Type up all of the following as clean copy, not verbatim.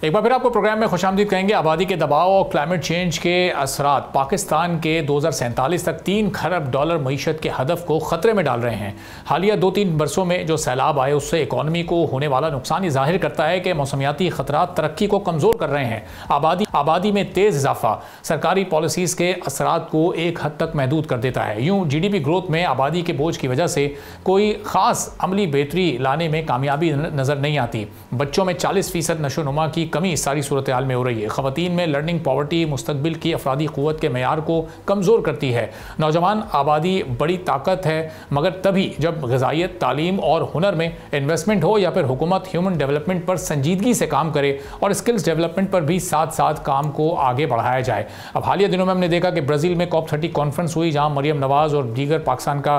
एक बार फिर आपको प्रोग्राम में खुशामदीद कहेंगे। आबादी के दबाव और क्लाइमेट चेंज के असरात पाकिस्तान के 2047 तक 3 खरब डॉलर मईशत के हदफ को ख़तरे में डाल रहे हैं। हालिया 2-3 बरसों में जो सैलाब आए उससे इकॉनमी को होने वाला नुकसान ये जाहिर करता है कि मौसमियाती ख़तरात तरक्की को कमज़ोर कर रहे हैं। आबादी में तेज़ इजाफा सरकारी पॉलिसीज़ के असरात को एक हद तक महदूद कर देता है। यूँ GDP ग्रोथ में आबादी के बोझ की वजह से कोई ख़ास अमली बेहतरी लाने में कामयाबी नज़र नहीं आती। बच्चों में 40% नशोनुमा की कमी इस सारी सूरत हाल में हो रही है। ख़वातीन में लर्निंग पॉवर्टी मुस्तकबिल की अफरादी क़ुव्वत के मेयार को कमज़ोर करती है। नौजवान आबादी बड़ी ताकत है, मगर तभी जब ग़िज़ाइयत, तालीम और हुनर में इन्वेस्टमेंट हो या फिर हुकूमत ह्यूमन डेवलपमेंट पर संजीदगी से काम करे और स्किल्स डेवलपमेंट पर भी साथ साथ काम को आगे बढ़ाया जाए। अब हालिया दिनों में हमने देखा कि ब्राज़ील में COP30 कॉन्फ्रेंस हुई, जहाँ मरियम नवाज़ और दीगर पाकिस्तान का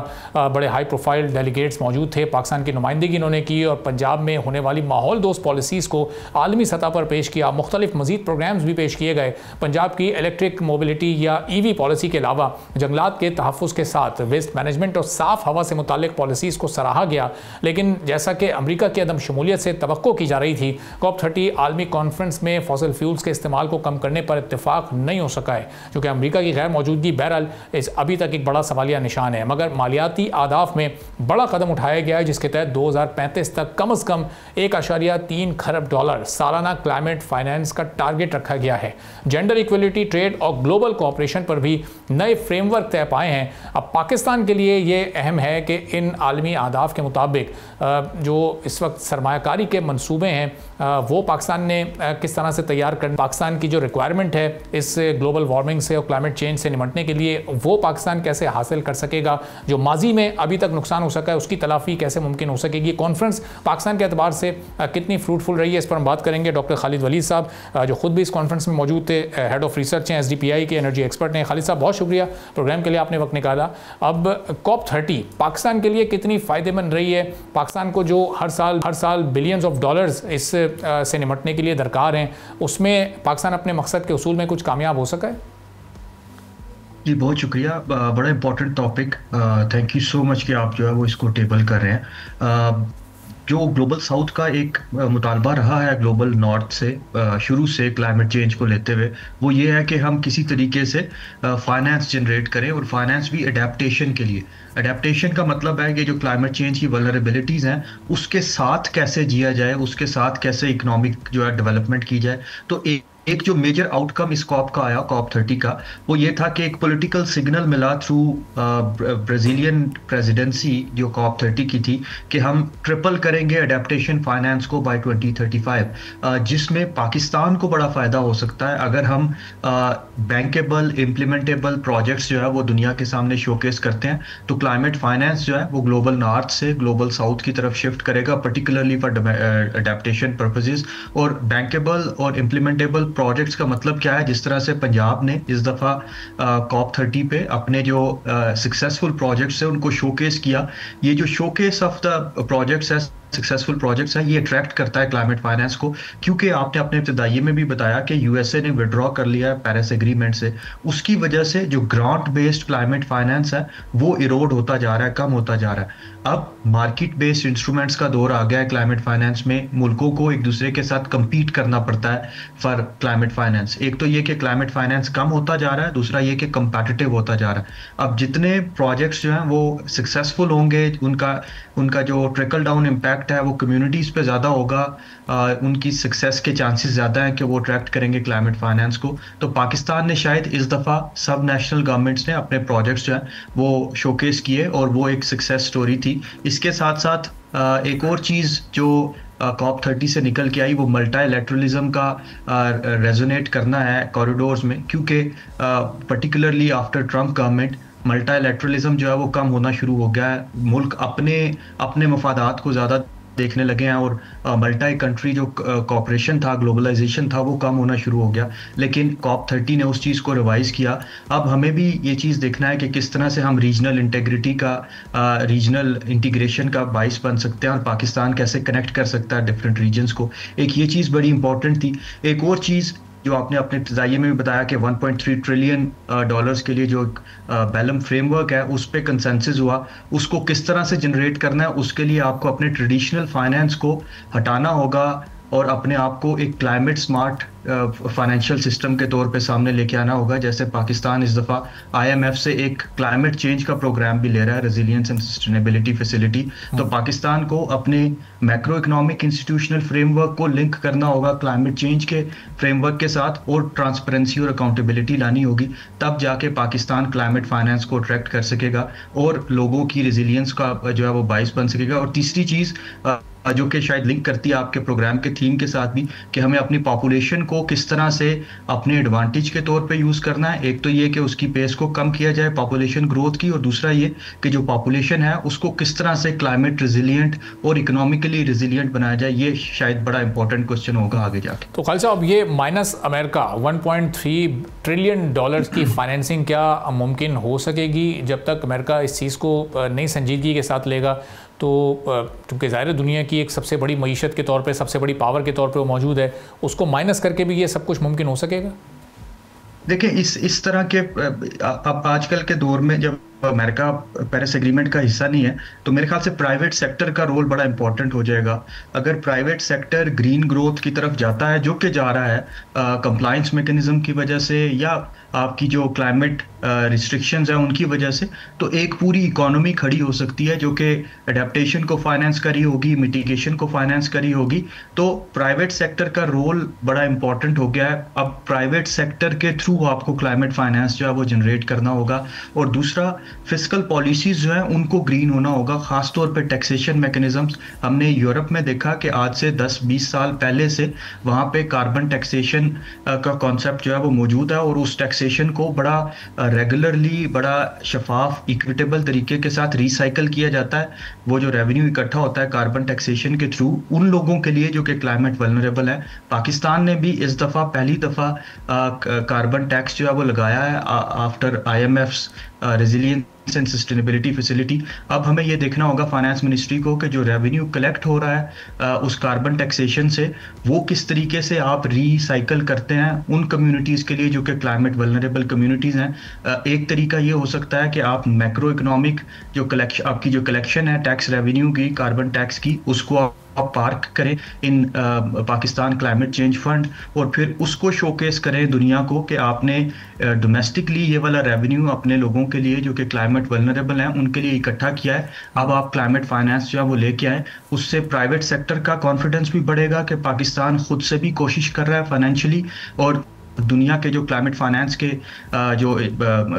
बड़े हाई प्रोफाइल डेलीगेट्स मौजूद थे। पाकिस्तान की नुमाइंदगी इन्होंने की और पंजाब में होने वाली माहौल दोस्त पॉलिसीज़ को आलमी सतह पर पेश किया। मुख्तलिफ मज़ीद प्रोग्राम्स भी पेश किए गए। पंजाब की इलेक्ट्रिक मोबिलिटी या EV पॉलिसी के अलावा जंगलात के तहफ़्फ़ुज़ के साथ वेस्ट मैनेजमेंट और साफ़ हवा से मुताल्लिक़ पॉलिसीज़ को सराहा गया। लेकिन जैसा कि अमरीका की अदम शमूलियत से तवक्को की जा रही थी, COP30 आलमी कॉन्फ्रेंस में फॉसिल फ्यूल्स के इस्तेमाल को कम करने पर इत्तेफाक नहीं हो सका है, क्योंकि अमरीका की गैर मौजूदगी बहरहाल अभी तक एक बड़ा सवालिया निशान है। मगर मालियाती आदाफ में बड़ा कदम उठाया गया है, जिसके तहत 2035 तक कम अज़ कम 1.3 खरब डॉलर सालाना क्लाइमेट फाइनेंस का टारगेट रखा गया है। जेंडर इक्वलिटी, ट्रेड और ग्लोबल कोऑपरेशन पर भी नए फ्रेमवर्क तय पाए हैं। अब पाकिस्तान के लिए ये अहम है कि इन आलमी अहदाफ के मुताबिक जो इस वक्त सरमायाकारी के मंसूबे हैं वो पाकिस्तान ने किस तरह से तैयार कर, पाकिस्तान की जो रिक्वायरमेंट है इस ग्लोबल वार्मिंग से और क्लाइमेट चेंज से निपटने के लिए, वो पाकिस्तान कैसे हासिल कर सकेगा। जो माजी में अभी तक नुकसान हो सका है उसकी तलाफ़ी कैसे मुमकिन हो सकेगी। कॉन्फ्रेंस पाकिस्तान के एतबार से कितनी फ्रूटफुल रही है, इस पर हम बात करेंगे। डॉक्टर खालिद वलीद साहब जो खुद भी इस कॉन्फ्रेंस में मौजूद थे, हेड ऑफ रिसर्च हैं SDPI के, एनर्जी एक्सपर्ट हैं। खालिद साहब, बहुत शुक्रिया प्रोग्राम के लिए, आपने वक्त निकाला। अब COP30 पाकिस्तान के लिए कितनी फ़ायदेमंद रही है? पाकिस्तान को जो हर साल बिलियंस ऑफ डॉलर्स इस से निपटने के लिए दरकार हैं, उसमें पाकिस्तान अपने मकसद के उसूल में कुछ कामयाब हो सका है? जी बहुत शुक्रिया, बड़ा important topic. Thank you so much कि आप जो है वो इसको टेबल कर रहे हैं। जो ग्लोबल साउथ का एक मुतालबा रहा है ग्लोबल नॉर्थ से शुरू से क्लाइमेट चेंज को लेते हुए, वो ये है कि हम किसी तरीके से फाइनेंस जनरेट करें, और फाइनेंस भी अडेप्टेशन के लिए। अडेप्टेशन का मतलब है कि जो क्लाइमेट चेंज की वल्नरेबिलिटीज़ हैं उसके साथ कैसे जिया जाए, उसके साथ कैसे इकोनॉमिक जो है डेवलपमेंट की जाए। तो एक जो मेजर आउटकम इस COP का आया, COP30 का, वो ये था कि एक पॉलिटिकल सिग्नल मिला थ्रू ब्राज़ीलियन प्रेसिडेंसी जो COP30 की थी, कि हम ट्रिपल करेंगे अडेप्टेशन फाइनेंस को बाय 2035, जिसमें पाकिस्तान को बड़ा फ़ायदा हो सकता है अगर हम बैंकेबल इम्प्लीमेंटेबल प्रोजेक्ट्स जो है वो दुनिया के सामने शोकेस करते हैं। तो क्लाइमेट फाइनेंस जो है वो ग्लोबल नॉर्थ से ग्लोबल साउथ की तरफ शिफ्ट करेगा, पर्टिकुलरली फॉर अडेप्टेशन पर्पसेस। और बैंकेबल और इम्प्लीमेंटेबल प्रोजेक्ट्स का मतलब क्या है? जिस तरह से पंजाब ने इस दफ़ा COP30 पे अपने जो सक्सेसफुल प्रोजेक्ट्स हैं उनको शोकेस किया। ये जो शोकेस ऑफ द प्रोजेक्ट्स है, सक्सेसफुल प्रोजेक्ट्स है, ये अट्रैक्ट करता है क्लाइमेट फाइनेंस को, क्योंकि आपने अपने इब्तिदाई में भी बताया कि USA ने विड्रॉ कर लिया है पेरिस एग्रीमेंट से। उसकी वजह से जो ग्रांट बेस्ड क्लाइमेट फाइनेंस है वो इरोड होता जा रहा है, कम होता जा रहा है। अब मार्केट बेस्ड इंस्ट्रूमेंट्स का दौर आ गया है क्लाइमेट फाइनेंस में। मुल्कों को एक दूसरे के साथ compete करना पड़ता है फॉर क्लाइमेट फाइनेंस। एक तो ये कि क्लाइमेट फाइनेंस कम होता जा रहा है, दूसरा ये कि कंपेटिटिव होता जा रहा है। अब जितने प्रोजेक्ट्स जो हैं वो सक्सेसफुल होंगे, उनका जो ट्रिकल डाउन इम्पैक्ट है वो कम्युनिटीज़ पे ज़्यादा होगा, उनकी सक्सेस के चांसेस ज़्यादा हैं कि वो अट्रैक्ट करेंगे क्लाइमेट फाइनेंस को। तो पाकिस्तान ने शायद इस दफ़ा सब नेशनल गवर्नमेंट्स ने अपने प्रोजेक्ट्स जो हैं वो शोकेस किए, और वो एक सक्सेस स्टोरी थी। इसके साथ साथ एक और चीज़ जो COP30 से निकल के आई, वो मल्टीलैटरलिज्म का रेजोनेट करना है कॉरिडोर्स में, क्योंकि particularly after Trump government multilateralism जो है वो कम होना शुरू हो गया है। मुल्क अपने मफादात को ज़्यादा देखने लगे हैं, और मल्टी कंट्री जो कॉपरेशन था, ग्लोबलाइजेशन था, वो कम होना शुरू हो गया। लेकिन COP30 ने उस चीज़ को रिवाइज़ किया। अब हमें भी ये चीज़ देखना है कि किस तरह से हम रीजनल इंटेग्रिटी का, रीजनल इंटीग्रेशन का बाइस बन सकते हैं, और पाकिस्तान कैसे कनेक्ट कर सकता है डिफरेंट रीजन्स को। एक ये चीज़ बड़ी इंपॉर्टेंट थी। एक और चीज़ जो आपने अपने इब्तिदाई में भी बताया कि 1.3 ट्रिलियन डॉलर्स के लिए जो बैलम फ्रेमवर्क है उस पर कंसेंसस हुआ, उसको किस तरह से जनरेट करना है, उसके लिए आपको अपने ट्रेडिशनल फाइनेंस को हटाना होगा, और अपने आप को एक क्लाइमेट स्मार्ट फाइनेंशियल सिस्टम के तौर पे सामने लेके आना होगा। जैसे पाकिस्तान इस दफ़ा आईएमएफ से एक क्लाइमेट चेंज का प्रोग्राम भी ले रहा है, रेजिलियंस एंड सस्टेनेबिलिटी फैसिलिटी। तो पाकिस्तान को अपने मैक्रो इकोनॉमिक इंस्टीट्यूशनल फ्रेमवर्क को लिंक करना होगा क्लाइमेट चेंज के फ्रेमवर्क के साथ, और ट्रांसपेरेंसी और अकाउंटेबिलिटी लानी होगी। तब जाके पाकिस्तान क्लाइमेट फाइनेंस को अट्रैक्ट कर सकेगा और लोगों की रेजिलियंस का जो है वो बाइस बन सकेगा। और तीसरी चीज़ जो कि शायद लिंक करती है आपके प्रोग्राम के थीम के साथ भी, कि हमें अपनी पॉपुलेशन को किस तरह से अपने एडवांटेज के तौर पे यूज़ करना है। एक तो ये कि उसकी पेस को कम किया जाए पॉपुलेशन ग्रोथ की, और दूसरा ये कि जो पॉपुलेशन है उसको किस तरह से क्लाइमेट रेजिलिएंट और इकोनॉमिकली रेजिलिएंट बनाया जाए। ये शायद बड़ा इंपॉर्टेंट क्वेश्चन होगा आगे जाके। तो खालिद साहब, ये माइनस अमेरिका 1.3 ट्रिलियन डॉलर्स की फाइनेंसिंग क्या मुमकिन हो सकेगी जब तक अमेरिका इस चीज़ को नई संजीदगी के साथ लेगा? तो क्योंकि ज़ाहिर दुनिया की एक सबसे बड़ी मईशत के तौर पे, सबसे बड़ी पावर के तौर पे वो मौजूद है, उसको माइनस करके भी ये सब कुछ मुमकिन हो सकेगा? देखिए, इस तरह के अब आजकल के दौर में जब अमेरिका पेरिस एग्रीमेंट का हिस्सा नहीं है, तो मेरे ख्याल से प्राइवेट सेक्टर का रोल बड़ा इंपॉर्टेंट हो जाएगा। अगर प्राइवेट सेक्टर ग्रीन ग्रोथ की तरफ जाता है, जो कि जा रहा है कंप्लायंस मैकेनिज्म की वजह से या आपकी जो क्लाइमेट रिस्ट्रिक्शंस हैं उनकी वजह से, तो एक पूरी इकोनॉमी खड़ी हो सकती है जो कि एडेप्टेशन को फाइनेंस करी होगी, मिटिगेशन को फाइनेंस करी होगी। तो प्राइवेट सेक्टर का रोल बड़ा इंपॉर्टेंट हो गया है। अब प्राइवेट सेक्टर के थ्रू आपको क्लाइमेट फाइनेंस जो है वो जनरेट करना होगा। और दूसरा, फिस्कल पॉलिसीज जो है उनको ग्रीन होना होगा, खासतौर पे टैक्सेशन मैकेनिज्म्स। हमने यूरोप में देखा कि आज से 10-20 साल पहले से वहाँ पे कार्बन टैक्सेशन का कॉन्सेप्ट जो है वो मौजूद है, और उस टैक्सेशन को बड़ा रेगुलरली, बड़ा शफाफ, इक्विटेबल तरीके के साथ रिसाइकल किया जाता है। वो जो रेवेन्यू इकट्ठा होता है कार्बन टैक्सेशन के थ्रू उन लोगों के लिए जो कि क्लाइमेट वल्नरेबल है। पाकिस्तान ने भी इस दफ़ा पहली दफ़ा कार्बन टैक्स जो है वो लगाया है after IMF's resilience and sustainability facility. अब हमें ये देखना होगा फाइनेंस मिनिस्ट्री को कि जो रेवेन्यू कलेक्ट हो रहा है उस कार्बन टैक्सेशन से, वो किस तरीके से आप रिसाइकल करते हैं उन कम्युनिटीज़ के लिए जो कि क्लाइमेट वल्नरेबल कम्युनिटीज़ हैं। एक तरीका ये हो सकता है कि आप मैक्रो इकोनॉमिक जो कलेक्शन, आपकी जो कलेक्शन है टैक्स रेवेन्यू की, कार्बन टैक्स की, उसको आप पार्क करें इन पाकिस्तान क्लाइमेट चेंज फंड, और फिर उसको शोकेस करें दुनिया को कि आपने डोमेस्टिकली ये वाला रेवेन्यू अपने लोगों के लिए जो कि क्लाइमेट वल्नरेबल हैं उनके लिए इकट्ठा किया है। अब आप क्लाइमेट फाइनेंस जो है वो लेके आए, उससे प्राइवेट सेक्टर का कॉन्फिडेंस भी बढ़ेगा कि पाकिस्तान खुद से भी कोशिश कर रहा है फाइनेंशियली, और दुनिया के जो क्लाइमेट फाइनेंस के जो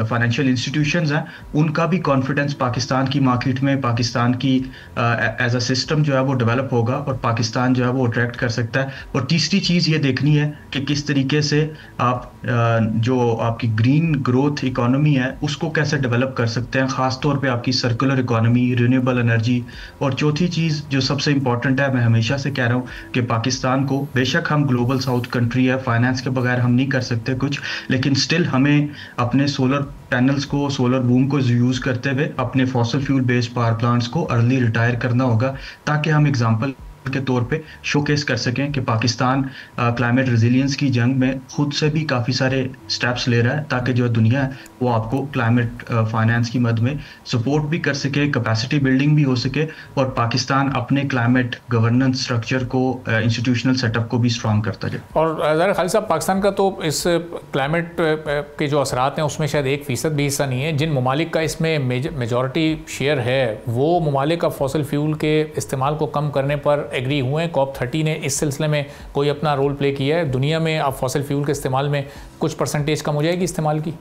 फाइनेंशियल इंस्टीट्यूशंस हैं उनका भी कॉन्फिडेंस पाकिस्तान की मार्केट में, पाकिस्तान की एज अ सिस्टम जो है वो डेवलप होगा, और पाकिस्तान जो है वो अट्रैक्ट कर सकता है। और तीसरी चीज़ ये देखनी है कि किस तरीके से आप जो आपकी ग्रीन ग्रोथ इकोनॉमी है उसको कैसे डेवलप कर सकते हैं, ख़ास तौर पे आपकी सर्कुलर इकोनॉमी, रिन्यूएबल एनर्जी। और चौथी चीज़ जो सबसे इंपॉर्टेंट है, मैं हमेशा से कह रहा हूँ कि पाकिस्तान को, बेशक हम ग्लोबल साउथ कंट्री है, फाइनेंस के बगैर हम नहीं कर सकते कुछ, लेकिन स्टिल हमें अपने सोलर पैनल्स को, सोलर बूम को यूज करते हुए अपने fossil fuel based power plants को अर्ली रिटायर करना होगा, ताकि हम एग्जांपल के तौर पे शोकेस कर सकें कि पाकिस्तान क्लाइमेट रेजिलियंस की जंग में खुद से भी काफ़ी सारे स्टेप्स ले रहा है, ताकि जो दुनिया है वो आपको क्लाइमेट फाइनेंस की मद में सपोर्ट भी कर सके, कैपेसिटी बिल्डिंग भी हो सके, और पाकिस्तान अपने क्लाइमेट गवर्नेंस स्ट्रक्चर को, इंस्टीट्यूशनल सेटअप को भी स्ट्रॉन्ग करता जाए। और ज़रा खालिद साहब, पाकिस्तान का तो इस क्लाइमेट के जो असरात हैं उसमें शायद 1% भी हिस्सा नहीं है। जिन ममालिक का इसमें मेजॉरिटी शेयर है, वो ममालिक का फॉसिल फ्यूल के इस्तेमाल को कम करने पर एग्री हुए हैं। COP30 ने इस सिलसिले में कोई अपना रोल प्ले किया है? दुनिया में अब फॉसिल फ्यूल के इस्तेमाल में कुछ परसेंटेज कम हो जाएगी इस्तेमाल की?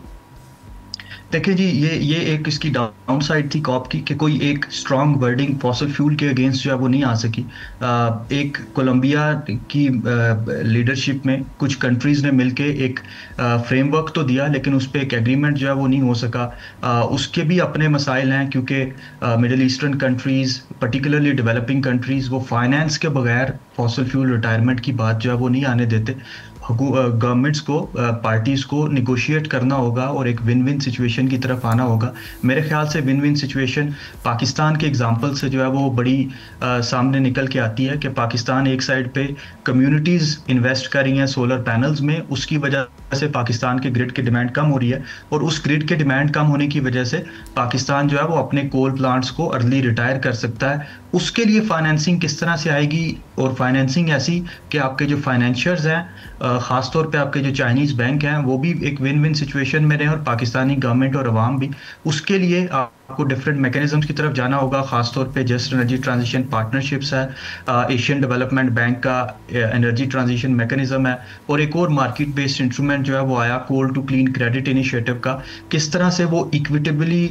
देखिए जी, ये एक इसकी डाउन साइड थी कॉप की कि कोई एक स्ट्रॉन्ग वर्डिंग फॉसिल फ्यूल के अगेंस्ट जो है वो नहीं आ सकी। एक कोलंबिया की लीडरशिप में कुछ कंट्रीज़ ने मिलके एक फ्रेमवर्क तो दिया, लेकिन उस पर एक एग्रीमेंट जो है वो नहीं हो सका। उसके भी अपने मसाइल हैं, क्योंकि middle eastern countries, particularly developing countries, वो फाइनेंस के बगैर फॉसिल फ्यूल रिटायरमेंट की बात जो है वो नहीं आने देते। गवर्नमेंट्स को, पार्टीज को निगोशिएट करना होगा और एक विन विन सिचुएशन की तरफ आना होगा। मेरे ख्याल से विन विन सिचुएशन पाकिस्तान के एग्जांपल से जो है वो बड़ी सामने निकल के आती है कि पाकिस्तान एक साइड पे कम्युनिटीज़ इन्वेस्ट कर रही हैं सोलर पैनल्स में, उसकी वजह से पाकिस्तान के ग्रिड की डिमांड कम हो रही है, और उस ग्रिड के डिमांड कम होने की वजह से पाकिस्तान जो है वो अपने कोल प्लांट्स को अर्ली रिटायर कर सकता है। उसके लिए फाइनेंसिंग किस तरह से आएगी, और फाइनेंसिंग ऐसी कि आपके जो फाइनेंशियर्स हैं, ख़ासतौर पे आपके जो चाइनीज़ बैंक हैं, वो भी एक विन विन सिचुएशन में रहें, और पाकिस्तानी गवर्नमेंट और अवाम भी। उसके लिए आपको डिफरेंट मैकेनिज्म्स की तरफ जाना होगा, ख़ासतौर पे जस्ट एनर्जी ट्रांजिशन पार्टनरशिप्स है, एशियन डेवलपमेंट बैंक का एनर्जी ट्रांजिशन मैकेनिज्म है, और एक और मार्केट बेस्ड इंस्ट्रूमेंट जो है वो आया कोल टू क्लीन क्रेडिट इनिशिएटिव का। किस तरह से वो इक्विटेबली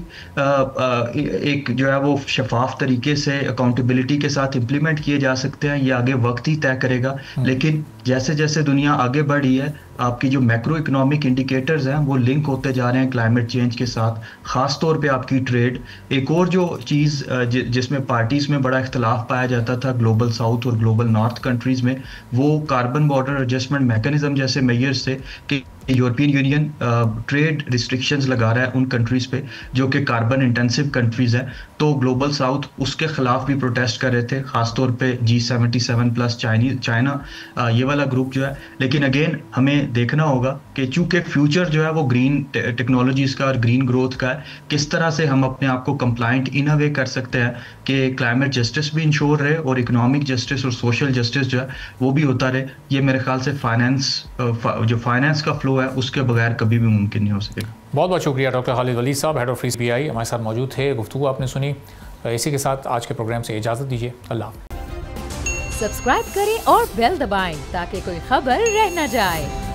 एक जो है वो शफाफ तरीके से अकाउंटेबिलिटी के साथ इंप्लीमेंट किए जा सकते हैं, ये आगे वक्त ही तय करेगा। लेकिन जैसे जैसे दुनिया आगे बढ़ रही है, आपकी जो मैक्रो इकोनॉमिक इंडिकेटर्स हैं वो लिंक होते जा रहे हैं क्लाइमेट चेंज के साथ, ख़ास तौर पे आपकी ट्रेड। एक और जो चीज़ जिसमें पार्टीज़ में बड़ा इख्तलाफ पाया जाता था ग्लोबल साउथ और ग्लोबल नॉर्थ कंट्रीज़ में, वो कार्बन बॉर्डर एडजस्टमेंट मैकेनिज्म जैसे मेजर्स थे कि यूरोपियन यूनियन ट्रेड रिस्ट्रिक्शंस लगा रहा है उन कंट्रीज़ पे जो कि कार्बन इंटेंसिव कंट्रीज़ हैं। तो ग्लोबल साउथ उसके खिलाफ भी प्रोटेस्ट कर रहे थे, ख़ासतौर पे G77 प्लस चाइना ये वाला ग्रुप जो है। लेकिन अगेन हमें देखना होगा कि चूंकि फ्यूचर जो है वो ग्रीन टेक्नोलॉजीज़ का और ग्रीन ग्रोथ का है, किस तरह से हम अपने आप को कंप्लाइंट इन अ वे कर सकते हैं कि क्लाइमेट जस्टिस भी इंश्योर रहे और इकोनॉमिक जस्टिस और सोशल जस्टिस जो है वो भी होता रहे। ये मेरे ख्याल से जो फाइनेंस का फ्लो है उसके बगैर कभी भी मुमकिन नहीं हो सकेगा। बहुत बहुत शुक्रिया डॉक्टर खालिद वलीद साहब, हेड ऑफ SBI हमारे साथ मौजूद थे, गुफ्तगू आपने सुनी। इसी के साथ आज के प्रोग्राम से इजाज़त दीजिए। अल्लाह। सब्सक्राइब करें और बेल दबाएं ताकि कोई खबर रह न जाए।